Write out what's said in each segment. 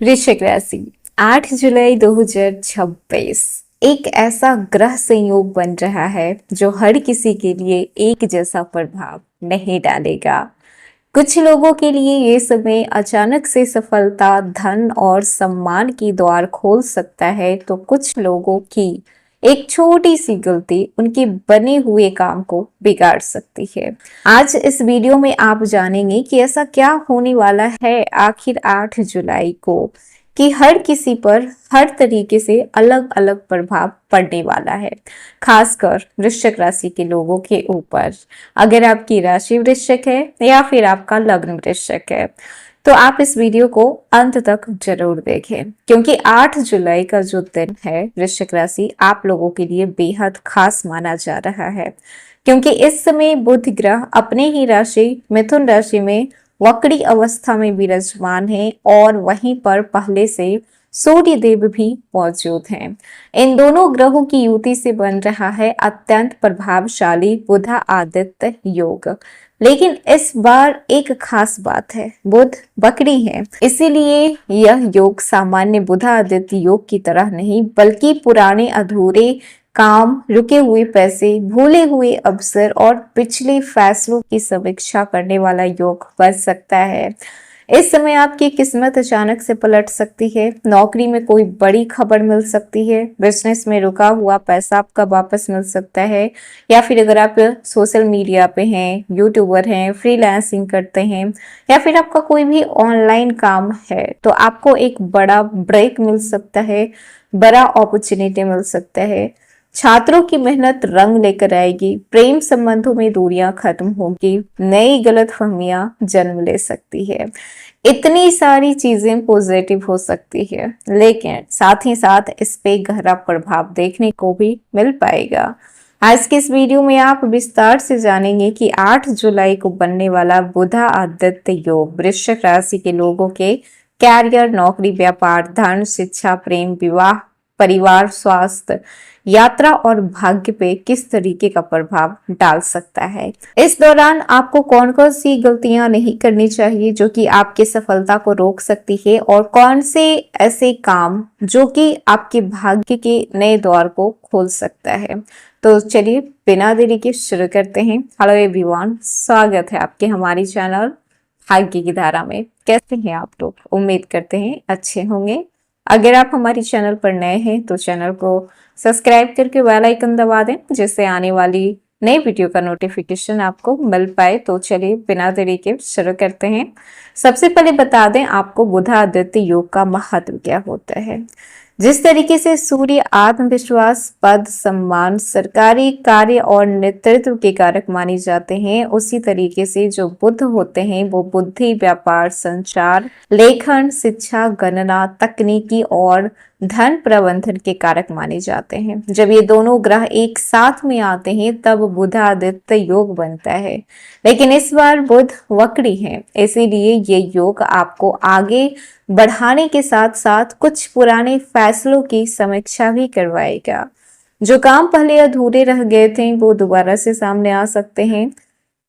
वृश्चिक राशि 8 जुलाई 2026 एक ऐसा ग्रह संयोग बन रहा है जो हर किसी के लिए एक जैसा प्रभाव नहीं डालेगा। कुछ लोगों के लिए ये समय अचानक से सफलता, धन और सम्मान की द्वार खोल सकता है, तो कुछ लोगों की एक छोटी सी गलती उनके बने हुए काम को बिगाड़ सकती है। आज इस वीडियो में आप जानेंगे कि ऐसा क्या होने वाला है आखिर 8 जुलाई को कि हर किसी पर हर तरीके से अलग अलग प्रभाव पड़ने वाला है, खासकर वृश्चिक राशि के लोगों के ऊपर। अगर आपकी राशि वृश्चिक है या फिर आपका लग्न वृश्चिक है तो आप इस वीडियो को अंत तक जरूर देखें, क्योंकि 8 जुलाई का जो दिन है वृश्चिक राशि आप लोगों के लिए बेहद खास माना जा रहा है, क्योंकि इस समय बुध ग्रह अपने ही राशि मिथुन राशि में वक्री अवस्था में विराजमान है और वहीं पर पहले से सूर्य देव भी मौजूद हैं। इन दोनों ग्रहों की युति से बन रहा है अत्यंत प्रभावशाली बुधा आदित्य योग। लेकिन इस बार एक खास बात है, बुध वक्री है, इसीलिए यह योग सामान्य बुधा आदित्य योग की तरह नहीं बल्कि पुराने अधूरे काम, रुके हुए पैसे, भूले हुए अवसर और पिछले फैसलों की समीक्षा करने वाला योग बन सकता है। इस समय आपकी किस्मत अचानक से पलट सकती है, नौकरी में कोई बड़ी खबर मिल सकती है, बिजनेस में रुका हुआ पैसा आपका वापस मिल सकता है, या फिर अगर आप सोशल मीडिया पे हैं, यूट्यूबर हैं, फ्रीलांसिंग करते हैं या फिर आपका कोई भी ऑनलाइन काम है तो आपको एक बड़ा ब्रेक मिल सकता है, बड़ा अपॉर्चुनिटी मिल सकता है। छात्रों की मेहनत रंग लेकर आएगी, प्रेम संबंधों में दूरियां खत्म होगी, नई गलतफहमियां जन्म ले सकती है। इतनी सारी चीजें पॉजिटिव हो सकती है, लेकिन साथ ही साथ इस पे गहरा प्रभाव देखने को भी मिल पाएगा। आज के इस वीडियो में आप विस्तार से जानेंगे कि 8 जुलाई को बनने वाला बुधा आदित्य योग वृश्चिक राशि के लोगों के कैरियर, नौकरी, व्यापार, धन, शिक्षा, प्रेम, विवाह, परिवार, स्वास्थ्य, यात्रा और भाग्य पे किस तरीके का प्रभाव डाल सकता है। इस दौरान आपको कौन कौन सी गलतियां नहीं करनी चाहिए जो कि आपकी सफलता को रोक सकती है, और कौन से ऐसे काम जो कि आपके भाग्य के नए द्वार को खोल सकता है। तो चलिए बिना देरी के शुरू करते हैं। हेलो एवरीवन, स्वागत है आपके हमारी चैनल भाग्य की धारा में। कैसे हैं आप लोग? उम्मीद करते हैं अच्छे होंगे। अगर आप हमारी चैनल पर नए हैं तो चैनल को सब्सक्राइब करके बेल आइकन दबा दें, जिससे आने वाली नई वीडियो का नोटिफिकेशन आपको मिल पाए। तो चलिए बिना देरी के शुरू करते हैं। सबसे पहले बता दें आपको बुधा आदित्य योग का महत्व क्या होता है। जिस तरीके से सूर्य आत्मविश्वास, पद, सम्मान, सरकारी कार्य और नेतृत्व के कारक माने जाते हैं, उसी तरीके से जो बुध होते हैं वो बुद्धि, व्यापार, संचार, लेखन, शिक्षा, गणना, तकनीकी और धन प्रबंधन के कारक माने जाते हैं। जब ये दोनों ग्रह एक साथ में आते हैं तब बुधादित्य योग बनता है, लेकिन इस बार बुध वक्री है, इसीलिए ये योग आपको आगे बढ़ाने के साथ साथ कुछ पुराने फैसलों की समीक्षा भी करवाएगा। जो काम पहले अधूरे रह गए थे वो दोबारा से सामने आ सकते हैं।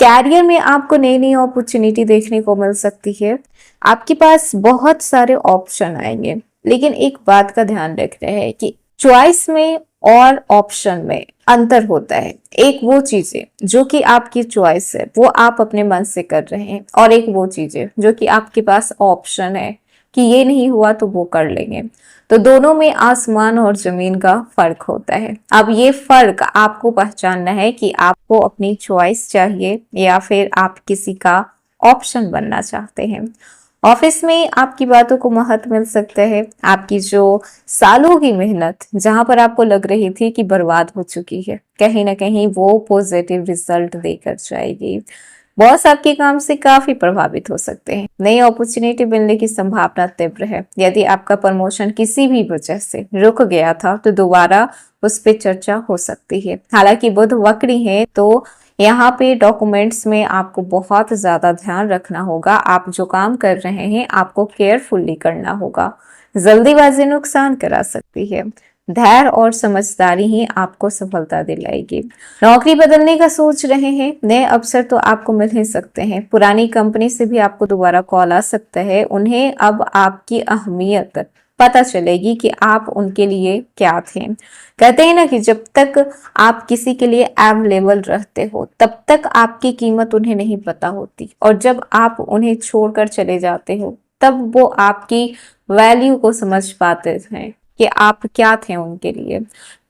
कैरियर में आपको नई नई अपॉर्चुनिटी देखने को मिल सकती है। आपके पास बहुत सारे ऑप्शन आएंगे, लेकिन एक बात का ध्यान रखना है कि चॉइस में और ऑप्शन में अंतर होता है। एक वो चीजें जो कि आपकी चॉइस है वो आप अपने मन से कर रहे हैं, और एक वो चीजें जो कि आपके पास ऑप्शन है कि ये नहीं हुआ तो वो कर लेंगे। तो दोनों में आसमान और जमीन का फर्क होता है। अब ये फर्क आपको पहचानना है कि आपको अपनी चॉइस चाहिए या फिर आप किसी का ऑप्शन बनना चाहते हैं। ऑफिस में आपकी बातों को महत्व मिल सकता है। आपकी जो सालों की मेहनत जहां पर आपको लग रही थी कि बर्बाद हो चुकी है, कहीं ना कहीं वो पॉजिटिव रिजल्ट देकर जाएगी। बॉस आपके काम से काफी प्रभावित हो सकते हैं। नई अपॉर्चुनिटी मिलने की संभावना तीव्र है। यदि आपका प्रमोशन किसी भी वजह से रुक गया था तो दोबारा उस पर चर्चा हो सकती है। हालांकि बुध वक्री है तो यहाँ पे डॉक्यूमेंट्स में आपको बहुत ज्यादा ध्यान रखना होगा। आप जो काम कर रहे हैं आपको केयरफुली करना होगा। जल्दीबाजी नुकसान करा सकती है। धैर्य और समझदारी ही आपको सफलता दिलाएगी। नौकरी बदलने का सोच रहे हैं, नए अवसर तो आपको मिल ही सकते हैं। पुरानी कंपनी से भी आपको दोबारा कॉल आ सकता है। उन्हें अब आपकी अहमियत पता चलेगी कि आप उनके लिए क्या थे। कहते हैं ना कि जब तक आप किसी के लिए अवेलेबल रहते हो तब तक आपकी कीमत उन्हें नहीं पता होती, और जब आप उन्हें छोड़कर चले जाते हो तब वो आपकी वैल्यू को समझ पाते हैं कि आप क्या थे उनके लिए।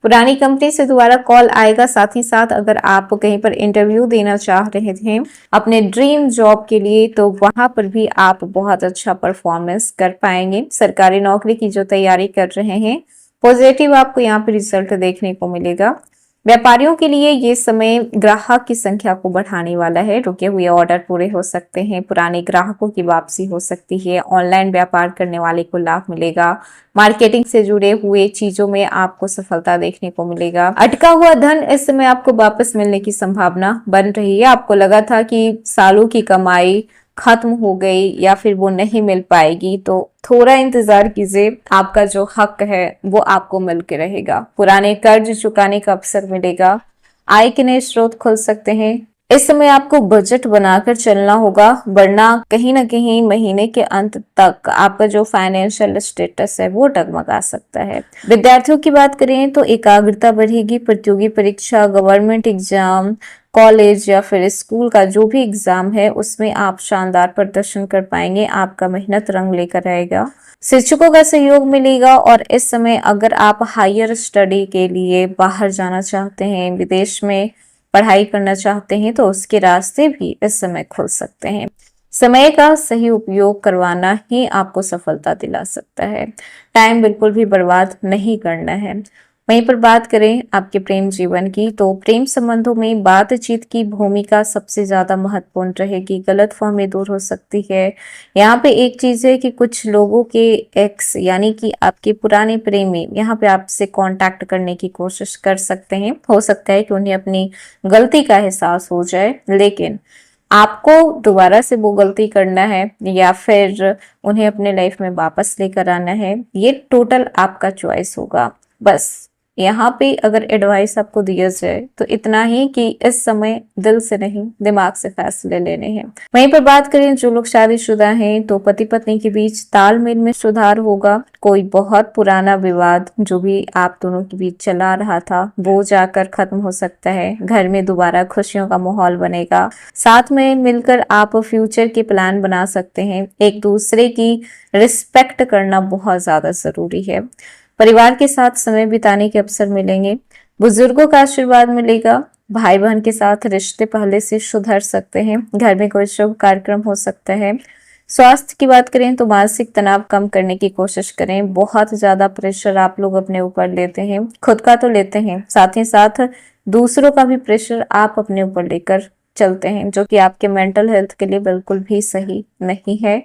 पुरानी कंपनी से दोबारा कॉल आएगा। साथ ही साथ अगर आप कहीं पर इंटरव्यू देना चाह रहे थे अपने ड्रीम जॉब के लिए, तो वहां पर भी आप बहुत अच्छा परफॉर्मेंस कर पाएंगे। सरकारी नौकरी की जो तैयारी कर रहे हैं, पॉजिटिव आपको यहाँ पे रिजल्ट देखने को मिलेगा। व्यापारियों के लिए ये समय ग्राहक की संख्या को बढ़ाने वाला है। रुके हुए ऑर्डर पूरे हो सकते हैं, पुराने ग्राहकों की वापसी हो सकती है, ऑनलाइन व्यापार करने वाले को लाभ मिलेगा, मार्केटिंग से जुड़े हुए चीजों में आपको सफलता देखने को मिलेगा। अटका हुआ धन इस समय आपको वापस मिलने की संभावना बन रही है। आपको लगा था कि सालों की कमाई खत्म हो गई या फिर वो नहीं मिल पाएगी, तो थोड़ा इंतजार कीजिए, आपका जो हक है वो आपको मिल के रहेगा। पुराने कर्ज चुकाने का अवसर मिलेगा, आय के नए स्रोत खुल सकते हैं। इस समय आपको बजट बनाकर चलना होगा, वरना कहीं ना कहीं महीने के अंत तक आपका जो फाइनेंशियल स्टेटस है वो डगमगा सकता है। विद्यार्थियों की बात करें तो एकाग्रता बढ़ेगी। प्रतियोगी परीक्षा, गवर्नमेंट एग्जाम, कॉलेज या फिर स्कूल का जो भी एग्जाम है उसमें आप शानदार प्रदर्शन कर पाएंगे। आपका मेहनत रंग लेकर आएगा। शिक्षकों का सहयोग मिलेगा। और इस समय अगर आप हायर स्टडी के लिए बाहर जाना चाहते हैं, विदेश में पढ़ाई करना चाहते हैं, तो उसके रास्ते भी इस समय खुल सकते हैं। समय का सही उपयोग करवाना ही आपको सफलता दिला सकता है। टाइम बिल्कुल भी बर्बाद नहीं करना है। वहीं पर बात करें आपके प्रेम जीवन की, तो प्रेम संबंधों में बातचीत की भूमिका सबसे ज्यादा महत्वपूर्ण रहेगी। गलतफहमी दूर हो सकती है। यहाँ पे एक चीज है कि कुछ लोगों के एक्स यानी कि आपके पुराने प्रेमी यहाँ पे आपसे कांटेक्ट करने की कोशिश कर सकते हैं। हो सकता है कि उन्हें अपनी गलती का एहसास हो जाए, लेकिन आपको दोबारा से वो गलती करना है या फिर उन्हें अपने लाइफ में वापस लेकर आना है, ये टोटल आपका चॉइस होगा। बस यहाँ पे अगर एडवाइस आपको दिया जाए तो इतना ही कि इस समय दिल से नहीं दिमाग से फैसले लेने हैं। वहीं पर बात करें जो लोग शादीशुदा हैं, तो पति पत्नी के बीच तालमेल में सुधार होगा। कोई बहुत पुराना विवाद जो भी आप दोनों के बीच चला रहा था वो जाकर खत्म हो सकता है। घर में दोबारा खुशियों का माहौल बनेगा। साथ में मिलकर आप फ्यूचर के प्लान बना सकते हैं। एक दूसरे की रिस्पेक्ट करना बहुत ज्यादा जरूरी है। परिवार के साथ समय बिताने के अवसर मिलेंगे। बुजुर्गों का आशीर्वाद मिलेगा। भाई बहन के साथ रिश्ते पहले से सुधर सकते हैं। घर में कोई शुभ कार्यक्रम हो सकता है। स्वास्थ्य की बात करें तो मानसिक तनाव कम करने की कोशिश करें। बहुत ज्यादा प्रेशर आप लोग अपने ऊपर लेते हैं, खुद का तो लेते हैं, साथ ही साथ दूसरों का भी प्रेशर आप अपने ऊपर लेकर चलते हैं, जो कि आपके मेंटल हेल्थ के लिए बिल्कुल भी सही नहीं है।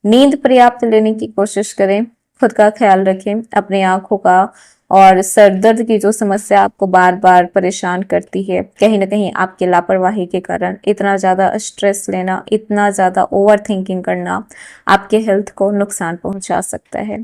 नींद पर्याप्त लेने की कोशिश करें। खुद का ख्याल रखें। अपनी आंखों का और सर दर्द की जो समस्या आपको बार बार परेशान करती है, कहीं ना कहीं आपकी लापरवाही के कारण इतना ज्यादा स्ट्रेस लेना, इतना ज्यादा ओवर थिंकिंग करना आपके हेल्थ को नुकसान पहुंचा सकता है।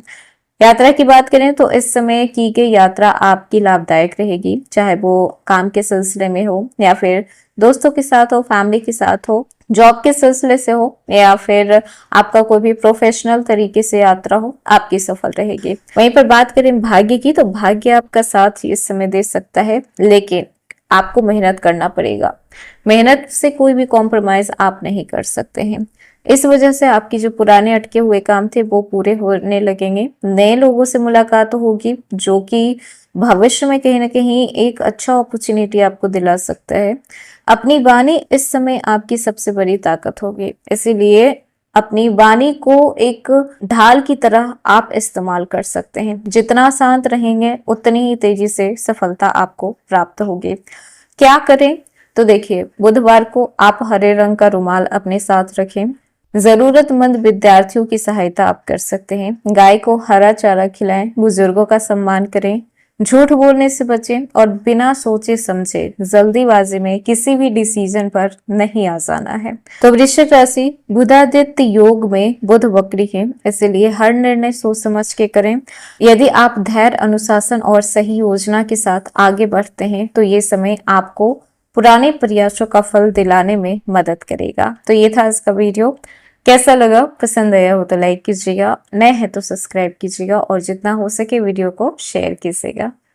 यात्रा की बात करें तो इस समय की गई यात्रा आपकी लाभदायक रहेगी, चाहे वो काम के सिलसिले में हो या फिर दोस्तों के साथ हो, फैमिली के साथ हो, जॉब के सिलसिले से हो या फिर आपका कोई भी प्रोफेशनल तरीके से यात्रा हो, आपकी सफल रहेगी। वहीं पर बात करें भाग्य की, तो भाग्य आपका साथ इस समय दे सकता है, लेकिन आपको मेहनत करना पड़ेगा। मेहनत से कोई भी कॉम्प्रोमाइज आप नहीं कर सकते हैं। इस वजह से आपकी जो पुराने अटके हुए काम थे वो पूरे होने लगेंगे। नए लोगों से मुलाकात होगी जो कि भविष्य में कहीं ना कहीं एक अच्छा अपॉर्चुनिटी आपको दिला सकता है। अपनी वाणी इस समय आपकी सबसे बड़ी ताकत होगी, इसीलिए अपनी वाणी को एक ढाल की तरह आप इस्तेमाल कर सकते हैं। जितना शांत रहेंगे उतनी ही तेजी से सफलता आपको प्राप्त होगी। क्या करें? तो देखिए, बुधवार को आप हरे रंग का रुमाल अपने साथ रखें। जरूरतमंद विद्यार्थियों की सहायता आप कर सकते हैं। गाय को हरा चारा खिलाएं। बुजुर्गों का सम्मान करें। झूठ बोलने से बचें और बिना सोचे समझे जल्दीबाजी में किसी भी डिसीजन पर नहीं आ जाना है। तो वृश्चिक राशि, बुधादित्य योग में बुध वक्री है, इसलिए हर निर्णय सोच समझ के करें। यदि आप धैर्य, अनुशासन और सही योजना के साथ आगे बढ़ते हैं तो ये समय आपको पुराने प्रयासों का फल दिलाने में मदद करेगा। तो ये था आज का वीडियो। कैसा लगा? पसंद आया हो तो लाइक कीजिएगा, नए हैं तो सब्सक्राइब कीजिएगा और जितना हो सके वीडियो को शेयर कीजिएगा।